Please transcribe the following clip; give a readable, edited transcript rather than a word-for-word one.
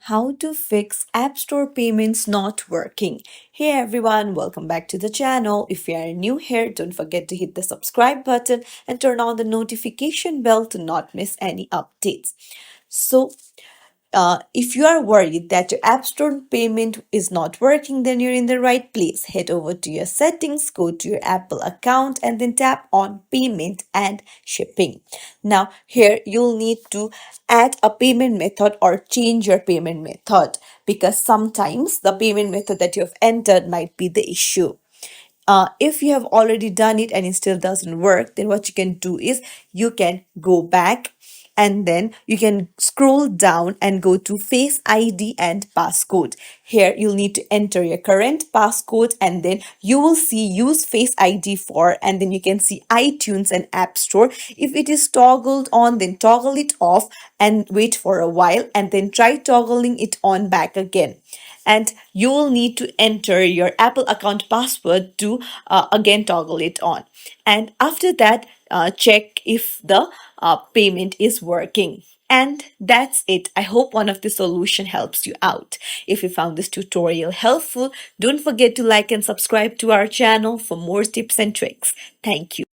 how to fix App Store payments not working. Hey everyone, welcome back to the channel. If you are new here, don't forget to hit the subscribe button and turn on the notification bell to not miss any updates. So, if you are worried that your App Store payment is not working, then you're in the right place. Head over to your settings, go to your Apple account, and then tap on payment and shipping. Now, here you'll need to add a payment method or change your payment method because sometimes the payment method that you have entered might be the issue. If you have already done it and it still doesn't work, then what you can do is you can go back and then you can scroll down and go to Face ID and passcode. Here you'll need to enter your current passcode and then you will see use Face ID for, and then you can see iTunes and App Store. If it is toggled on, then toggle it off and wait for a while and then try toggling it on back again. And you will need to enter your Apple account password to again toggle it on. And after that, check if the payment is working. And that's it. I hope one of the solution helps you out. If you found this tutorial helpful, don't forget to like and subscribe to our channel for more tips and tricks. Thank you.